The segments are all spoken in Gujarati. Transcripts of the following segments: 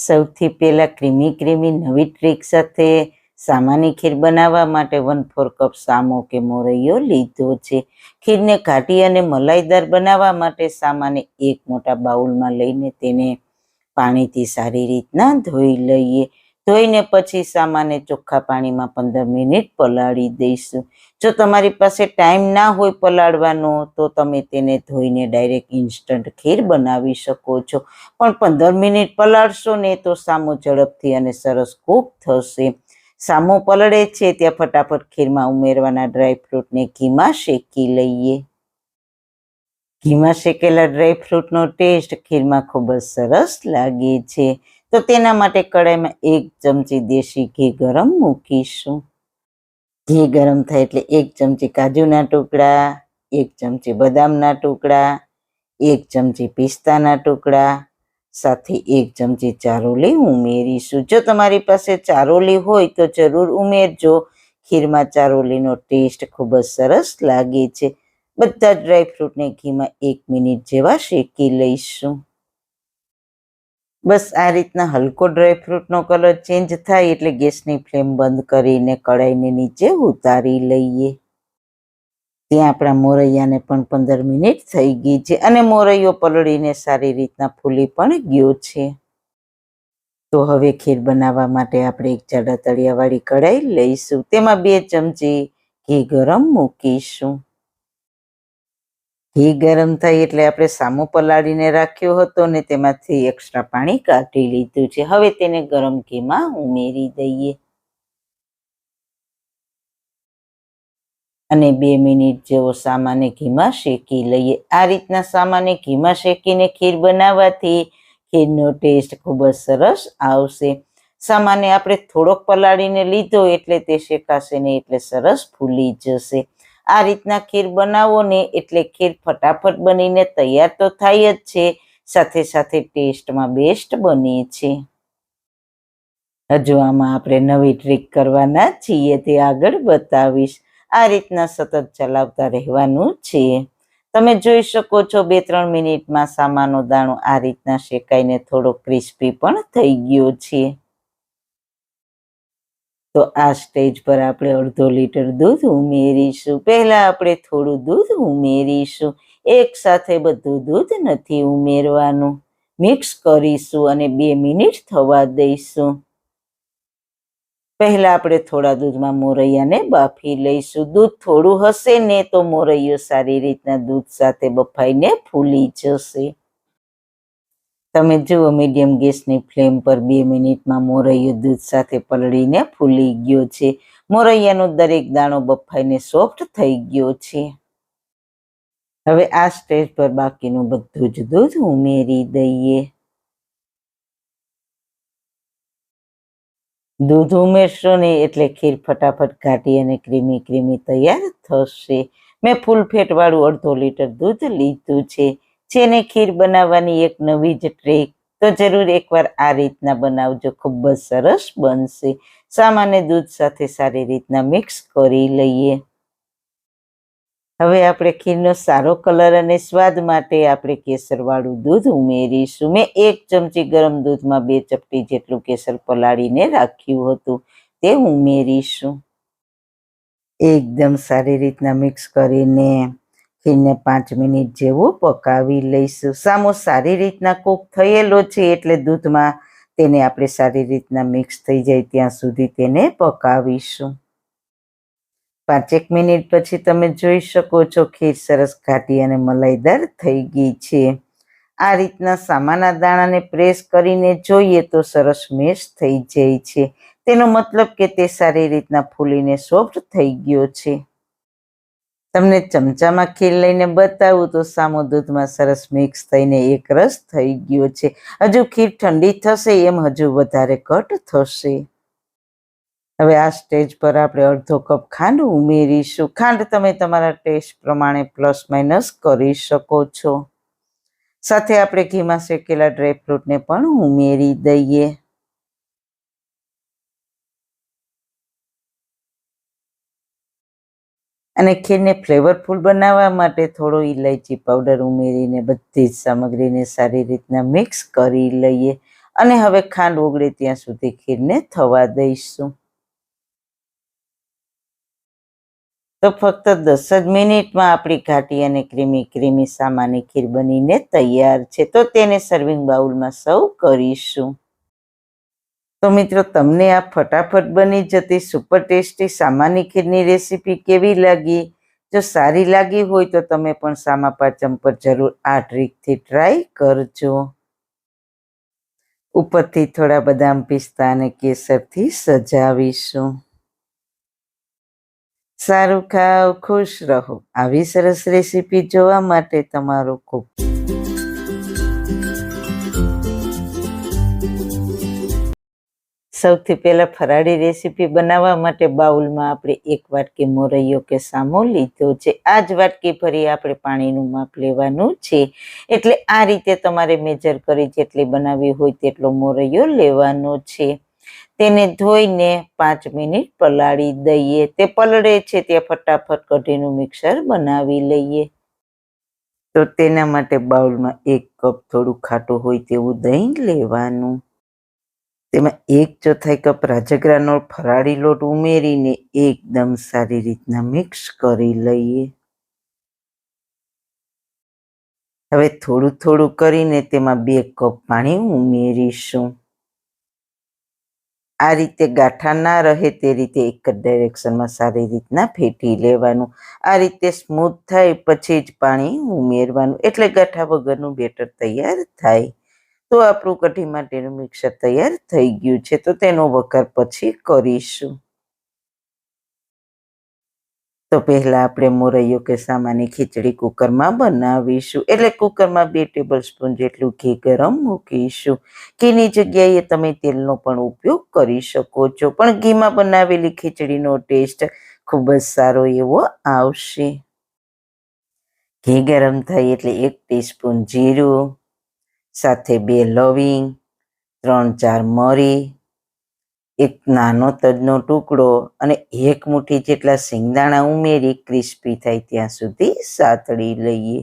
સૌથી પહેલા ક્રીમી નવી ટ્રીક સાથે સામાની ખીર બનાવવા માટે 1/4 કપ સામો કે મોરૈયો લીધો છે. ખીરને ઘાટી અને મલાઈદાર બનાવવા માટે સામાને એક મોટા બાઉલમાં લઈને તેને પાણીથી સારી રીતના ધોઈ લઈએ. ધોઈને પછી સામાને ચોખ્ખા પાણીમાં 15 મિનિટ પલાળી દઈશું. જો તમારી પાસે ટાઈમ ના હોય પલાળવાનો તો તમે તેને ધોઈને ડાયરેક્ટ ઇન્સ્ટન્ટ ખીર બનાવી શકો છો. પણ 15 મિનિટ પલાળશો ને તો સામો ઝડપથી અને સરસ કૂક થશે. સામો પલળે છે ત્યાં ફટાફટ ખીરમાં ઉમેરવાના ડ્રાયફ્રૂટને ઘીમાં શેકી લઈએ. ઘીમાં શેકેલા ડ્રાયફ્રૂટનો ટેસ્ટ ખીરમાં ખૂબ જ સરસ લાગે છે. તો તેના માટે કડાઈમાં 1 ચમચી દેશી ઘી ગરમ મૂકીશું. ઘી ગરમ થાય એટલે 1 ચમચી કાજુના ટુકડા, 1 ચમચી બદામના ટુકડા, 1 ચમચી પિસ્તાના ટુકડા સાથે 1 ચમચી ચારોલી ઉમેરીશું. જો તમારી પાસે ચારોલી હોય તો જરૂર ઉમેરજો. ખીરમાં ચારોલીનો ટેસ્ટ ખૂબ જ સરસ લાગે છે. બધા જ ડ્રાયફ્રૂટને ઘીમાં 1 મિનિટ જેવા શેકી લઈશું. બસ આ રીતના હલકો ડ્રાયફ્રૂટનો કલર ચેન્જ થાય એટલે ગેસની ફ્લેમ બંધ કરીને કડાઈને નીચે ઉતારી લઈએ. ત્યાં આપણા મોરૈયાને પણ 15 મિનિટ થઈ ગઈ છે અને મોરૈયો પલળીને સારી રીતના ફૂલી પણ ગયો છે. તો હવે ખીર બનાવવા માટે આપણે એક જાડા તળિયાવાળી કઢાઈ લઈશું. તેમાં 2 ચમચી ઘી ગરમ મૂકીશું. ઘી ગરમ થાય એટલે આપણે સામો પલાળીને રાખ્યો હતો ને તેમાંથી એક્સ્ટ્રા પાણી કાઢી લીધું છે. હવે તેને ગરમ ઘીમાં ઉમેરી દઈએ અને 2 મિનિટ જેવો સામાને ઘીમાં શેકી લઈએ. આ રીતના સામાને ઘીમાં શેકીને ખીર બનાવવાથી ખીરનો ટેસ્ટ ખૂબ જ સરસ આવશે. સામાને આપણે થોડોક પલાળીને લીધો એટલે તે શેકાશે નહીં એટલે સરસ ફૂલી જશે. આ રીતના ખીર બનાવો ને એટલે ખીર ફટાફટ બનીને તૈયાર તો થાય જ છે, સાથે સાથે ટેસ્ટમાં બેસ્ટ બને છે. હજુ આમાં આપણે નવી ટ્રીક કરવાના છીએ તે આગળ બતાવીશ. આ રીતના સતત ચલાવતા રહેવાનું છે. તમે જોઈ શકો છો 2-3 મિનિટમાં સામાનો દાણો આ રીતના શેકાઈને થોડો ક્રિસ્પી પણ થઈ ગયો છે. તો આ સ્ટેજ પર આપણે 1/2 લીટર દૂધ ઉમેરીશું. પહેલા આપણે થોડું દૂધ ઉમેરીશું. એક સાથે બધું દૂધ નથી ઉમેરવાનું. મિક્સ કરીશું અને 2 મિનિટ થવા દઈશું. પહેલા આપણે થોડા દૂધમાં મોરૈયાને બાફી લઈશું. દૂધ થોડું હશે ને તો મોરૈયો સારી રીતના દૂધ સાથે બફાઈને ફૂલી જશે. તમે જુઓ મીડિયમ ગેસની ફ્લેમ પર 2 મિનિટમાં મોરૈયો દૂધ સાથે પલળીને ફૂલી ગયો છે. મોરૈયાનો દરેક દાણો બફાઈને સોફ્ટ થઈ ગયો છે. હવે આ સ્ટેજ પર બાકીનું બધું જ દૂધ ઉમેરી દઈએ. દૂધ ઉમેરશો ને એટલે ખીર ફટાફટ ઘાટી અને ક્રીમી તૈયાર થશે. મેં ફૂલ ફેટવાળું 1/2 લીટર દૂધ લીધું છે. જેને ખીર બનાવવાની એક નવી જ ટ્રીક. તો જરૂર એકવાર આ રીતના બનાવજો, ખૂબ જ સરસ બનશે. સામાન્ય દૂધ સાથે સારી રીતના મિક્સ કરી લઈએ. હવે આપણે ખીરનો સારો કલર અને સ્વાદ માટે આપણે કેસરવાળું દૂધ ઉમેરીશું. મેં 1 ચમચી ગરમ દૂધમાં 2 ચપટી જેટલું કેસર પલાળીને રાખ્યું હતું તે ઉમેરીશું. એકદમ સારી રીતના મિક્સ કરીને ખીરને 5 મિનિટ જેવું પકાવી લઈશું. સામો સારી રીતના કૂક થયેલો છે એટલે દૂધમાં તેને આપણે સારી રીતના મિક્સ થઈ જાય ત્યાં સુધી તેને પકાવીશું. 5 મિનિટ પછી તમે જોઈ શકો છો ખીર સરસ ઘાટી અને મલાઈદાર થઈ ગઈ છે. આ રીતના સામાના દાણાને પ્રેસ કરીને જોઈએ તો સરસ મેશ થઈ જાય છે. તેનો મતલબ કે તે સારી રીતના ફૂલીને સોફ્ટ થઈ ગયો છે. તમને ચમચામાં ખીર લઈને બતાવું તો સામો દૂધમાં સરસ મિક્સ થઈને એકરસ થઈ ગયો છે. હજુ ખીર ઠંડી થશે એમ હજુ વધારે ઘટ થશે. હવે આ સ્ટેજ પર આપણે 1/2 કપ ખાંડ ઉમેરીશું. ખાંડ તમે તમારા ટેસ્ટ પ્રમાણે પ્લસ માઇનસ કરી શકો છો. સાથે આપણે ઘીમાં શેકેલા ડ્રાયફ્રૂટને પણ ઉમેરી દઈએ. અને ખીરને ફ્લેવરફુલ બનાવવા માટે થોડો ઇલાયચી પાવડર ઉમેરીને બધી જ સામગ્રીને સારી રીતના મિક્સ કરી લઈએ. અને હવે ખાંડ ઓગળે ત્યાં સુધી ખીરને થવા દઈશું. તો ફક્ત 10 જ મિનિટમાં આપણી ઘાટી અને ક્રીમી સામાની ખીર બનીને તૈયાર છે. તો તેને સર્વિંગ બાઉલમાં સર્વ કરીશું. તો મિત્રો, તમને આ ફટાફટ બની જતી સુપર ટેસ્ટી સામાની ખીરની રેસીપી કેવી લાગી? જો સારી લાગી હોય તો તમે પણ સામા પાંચમ પર જરૂર આ ટ્રીકથી ટ્રાય કરજો. ઉપરથી થોડા બદામ, પિસ્તા અને કેસરથી સજાવીશું. સારું ખાઓ, ખુશ રહો. આવી સરસ રેસીપી જોવા માટે તમારો ખૂબ સૌથી પહેલા ફરાળી રેસીપી બનાવવા માટે બાઉલમાં આપણે 1 વાટકી મોરૈયો કે સામો લીધો છે. આ જ વાટકી ભરી આપણે પાણીનું માપ લેવાનું છે. એટલે આ રીતે તમારે મેજર કરી જેટલી બનાવવી હોય તેટલો મોરૈયો લેવાનો છે. તેને ધોઈને 5 મિનિટ પલાળી દઈએ. તે પલળે છે ત્યાં ફટાફટ કઢીનું મિક્સર બનાવી લઈએ. તો તેના માટે બાઉલમાં 1 કપ થોડું ખાટું હોય તેવું દહીં લેવાનું. તેમાં 1/4 કપ રાજગરાનો ફરાળી લોટ ઉમેરીને એકદમ સારી રીતના મિક્સ કરી લઈએ. હવે થોડું થોડું કરીને તેમાં 2 કપ પાણી ઉમેરીશું. આ રીતે ગાંઠા ના રહે તે રીતે એક જ ડાયરેક્શનમાં સારી રીતના ફેટી લેવાનું. આ રીતે સ્મૂથ થાય પછી જ પાણી ઉમેરવાનું, એટલે ગાંઠા વગરનું બેટર તૈયાર થાય. તો આપણું કઢી માટેનું મિક્સર તૈયાર થઈ ગયું છે. તો તેનો વઘાર પછી કરીશું. તો પહેલા આપણે મોરૈયો કે સામાની ખીચડી કુકરમાં બનાવીશું. એટલે કુકરમાં 2 ટેબલસ્પૂન જેટલું ઘી ગરમ મૂકીશું. ઘીની જગ્યાએ તમે તેલનો પણ ઉપયોગ કરી શકો છો, પણ ઘીમાં બનાવેલી ખીચડીનો ટેસ્ટ ખૂબ જ સારો એવો આવશે. ઘી ગરમ થાય એટલે 1 ટીસ્પૂન જીરું, સાથે 2 લવિંગ, 3-4 મરી, 1 નાનો તજનો ટુકડો અને 1 મુઠ્ઠી જેટલા સિંગદાણા ઉમેરી ક્રિસ્પી થાય ત્યાં સુધી સાતળી લઈએ.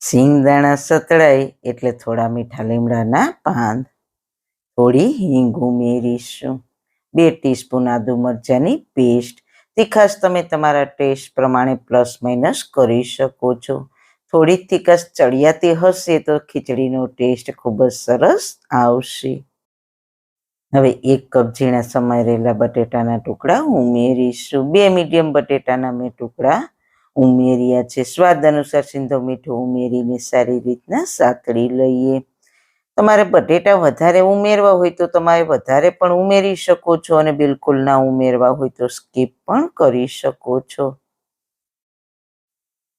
સિંગદાણા સતળાય એટલે થોડા મીઠા લીમડાના પાન, થોડી હિંગ ઉમેરીશું. 2 ટીસ્પૂન આદુ મરચાંની પેસ્ટ. તીખાશ તમે તમારા ટેસ્ટ પ્રમાણે પ્લસ માઇનસ કરી શકો છો. થોડી તીખાશ ચડિયાતી હશે તો ખીચડીનો ટેસ્ટ ખૂબ જ સરસ આવશે. હવે 1 કપ ઝીણા સમારેલા બટેટાના ટુકડા ઉમેરીશું. 2 મીડિયમ બટેટાના મેં ટુકડા ઉમેર્યા છે. સ્વાદ અનુસાર સિંધો મીઠું ઉમેરીને સારી રીતના સાતળી લઈએ. તમારે બટેટા વધારે ઉમેરવા હોય તો તમારે વધારે પણ ઉમેરી શકો છો, અને બિલકુલ ના ઉમેરવા હોય તો સ્કીપ પણ કરી શકો છો.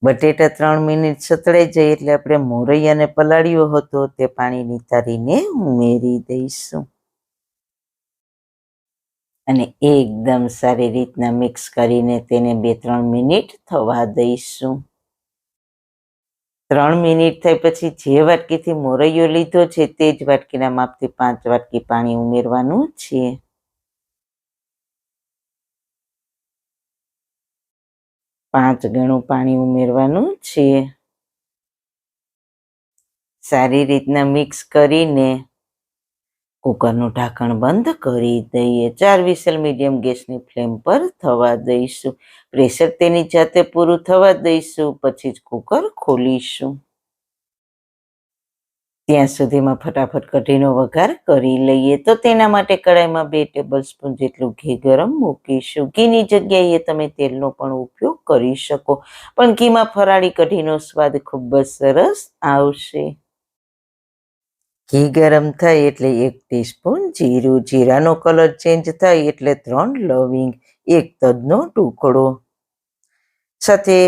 બટેટા 3 મિનિટ સતળાઈ જાય એટલે આપણે મોરૈયાને પલાળ્યો હતો તે પાણી નિતારીને ઉમેરી દઈશું. અને એકદમ સારી રીતના મિક્સ કરીને તેને 2-3 મિનિટ થવા દઈશું. 3 મિનિટ થાય પછી જે વાટકીથી મોરૈયો લીધો છે તે જ વાટકીના માપથી 5 વાટકી પાણી ઉમેરવાનું છે. પાંચ ગણું પાણી ઉમેરવાનું છે. સારી રીતના મિક્સ કરીને કુકરનું ઢાંકણ બંધ કરી દઈએ. 4 વિસલ મીડિયમ ગેસની ફ્લેમ પર થવા દઈશું. પ્રેશર તેની જાતે પૂરું થવા દઈશું, પછી જ કુકર ખોલીશું. ત્યાં સુધીમાં ફટાફટ કઢીનો વઘાર કરી લઈએ. તો તેના માટે કડાઈમાં 2 ટેબલસ્પૂન જેટલું ઘી ગરમ મૂકીશું. ઘીની જગ્યાએ તમે તેલનો પણ ઉપયોગ કરી શકો, પણ ઘીમાં ફરાળી કઢીનો સ્વાદ ખૂબ જ સરસ આવશે. ઘી ગરમ થાય એટલે 1 ટીસ્પૂન જીરું, જીરાનો કલર ચેન્જ થાય એટલે 3 લવિંગ, 1 તજનો ટુકડો, સાથે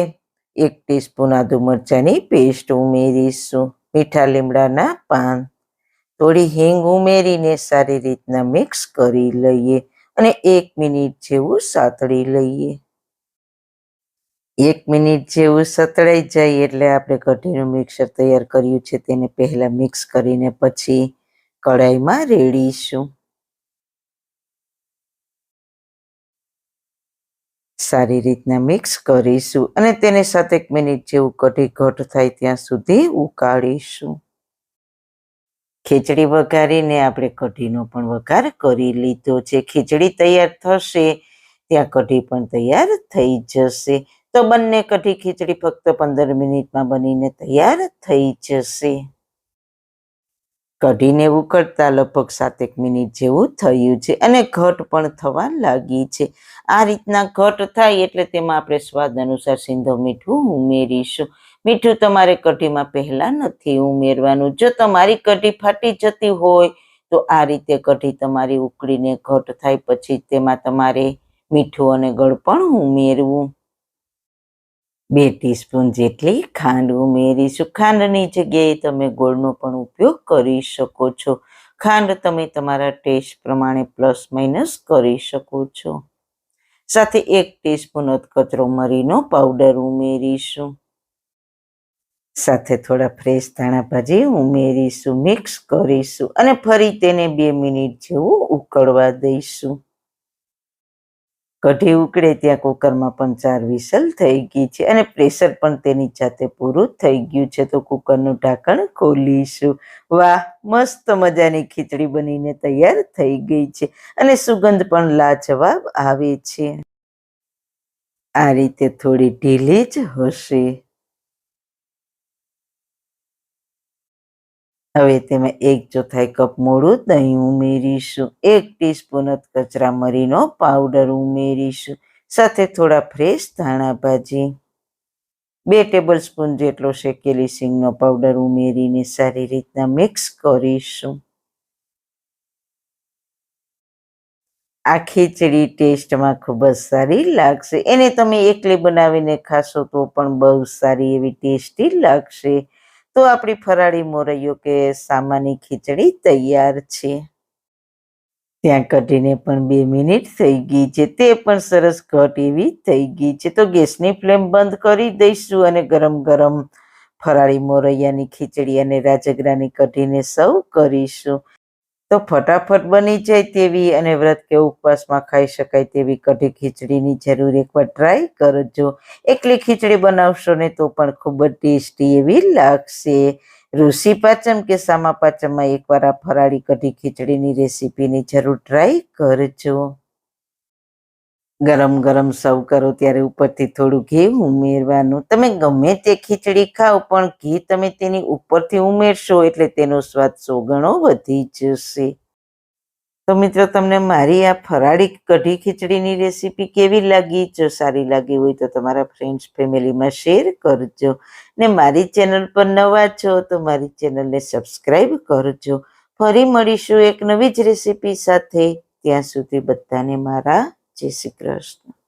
1 ટીસ્પૂન આદુ મરચાંની પેસ્ટ ઉમેરીશું. મીઠા લીમડાના પાન, થોડી હિંગ ઉમેરીને સારી રીતના મિક્સ કરી લઈએ અને 1 મિનિટ જેવું સાતળી લઈએ. 1 મિનિટ જેવું સતળાઈ જાય એટલે આપણે કઢીનું મિક્સર તૈયાર કર્યું છે તેને પહેલા મિક્સ કરીને પછી કઢાઈમાં રેડીશું. સારી રીતના મિક્સ કરીશું અને તેને 7-1 મિનિટ જેવું કઢી ઘટ થાય ત્યાં સુધી ઉકાળીશું. ખીચડી વઘારીને આપણે કઢીનો પણ વઘાર કરી લીધો છે. ખીચડી તૈયાર થશે ત્યાં કઢી પણ તૈયાર થઈ જશે. તો બંને કઢી ખીચડી ફક્ત 15 મિનિટમાં બનીને તૈયાર થઈ જશે. કઢીને ઉકળતા લગભગ 7 મિનિટ જેવું થયું છે અને ઘટ પણ થવા લાગી છે. આ રીતના ઘટ થાય એટલે તેમાં આપણે સ્વાદ અનુસાર સિંધવ મીઠું ઉમેરીશું. મીઠું તમારે કઢીમાં પહેલા નથી ઉમેરવાનું. જો તમારી કઢી ફાટી જતી હોય તો આ રીતે કઢી તમારી ઉકળીને ઘટ થાય પછી તેમાં તમારે મીઠું અને ગળ પણ ઉમેરવું. 2 ટીસ્પૂન જેટલી ખાંડ ઉમેરીશું. ખાંડની જગ્યાએ તમે ગોળનો પણ ઉપયોગ કરી શકો છો. ખાંડ તમે તમારા ટેસ્ટ પ્રમાણે પ્લસ માઇનસ કરી શકો છો. સાથે 1 ટીસ્પૂન અધકચરો મરીનો પાવડર ઉમેરીશું. સાથે થોડા ફ્રેશ ધાણા ભાજી ઉમેરીશું. મિક્સ કરીશું અને ફરી તેને 2 મિનિટ જેવું ઉકળવા દઈશું. કઢી ઉકળે ત્યાં કુકરમાં પણ 4 વિસલ થઈ ગઈ છે અને પ્રેશર પણ તેની જાતે પૂરું થઈ ગયું છે. તો કુકરનું ઢાંકણ ખોલીશું. વાહ, મસ્ત મજાની ખીચડી બનીને તૈયાર થઈ ગઈ છે અને સુગંધ પણ લાજવાબ આવે છે. આ રીતે થોડી ઢીલી જ હશે. હવે તેમાં 1/4 કપ મોળું દહીં ઉમેરીશું. 1 ટીસ્પૂન અધકચરા મરીનો પાવડર ઉમેરીશું. સાથે થોડા ફ્રેશ ધાણા ભાજી, 2 ટેબલસ્પૂન જેટલો શેકેલી સિંગનો પાવડર ઉમેરીને સારી રીતના મિક્સ કરીશું. આ ખીચડી ટેસ્ટમાં ખૂબ જ સારી લાગશે. એને તમે એકલી બનાવીને ખાશો તો પણ બહુ સારી એવી ટેસ્ટી લાગશે. તો આપણી ફરાળી મોરૈયો કે સામાની ખીચડી તૈયાર છે. ત્યાં કઢીને પણ 2 મિનિટ થઈ ગઈ છે. તે પણ સરસ ઘટ એવી થઈ ગઈ છે. તો ગેસની ફ્લેમ બંધ કરી દઈશું અને ગરમ ગરમ ફરાળી મોરૈયાની ખીચડી અને રાજગરાની કઢીને સર્વ કરીશું. તો ફટાફટ બની જાય તેવી અને વ્રત કે ઉપવાસમાં ખાઈ શકાય તેવી કઢી ખીચડીની જરૂર એકવાર ટ્રાય કરજો. એકલી ખીચડી બનાવશો ને તો પણ ખૂબ જ ટેસ્ટી એવી લાગશે. ઋષિ પાચમ કે સામા પાચમમાં એકવાર આ ફરાળી કઢી ખીચડીની રેસીપીની જરૂર ટ્રાય કરજો. ગરમ ગરમ સર્વ કરો ત્યારે ઉપરથી થોડું ઘી ઉમેરવાનું. તમે ગમે તે ખીચડી ખાઓ પણ ઘી તમે તેની ઉપરથી ઉમેરશો એટલે તેનો સ્વાદ 100 ગણો વધી જશે. તો મિત્રો, તમને મારી આ ફરાળી કઢી ખીચડીની રેસીપી કેવી લાગી? જો સારી લાગી હોય તો તમારા ફ્રેન્ડ્સ ફેમિલીમાં શેર કરજો ને મારી ચેનલ પર નવા છો તો મારી ચેનલને સબસ્ક્રાઈબ કરજો. ફરી મળીશું એક નવી જ રેસીપી સાથે. ત્યાં સુધી બધાને મારા જય શ્રી કૃષ્ણ.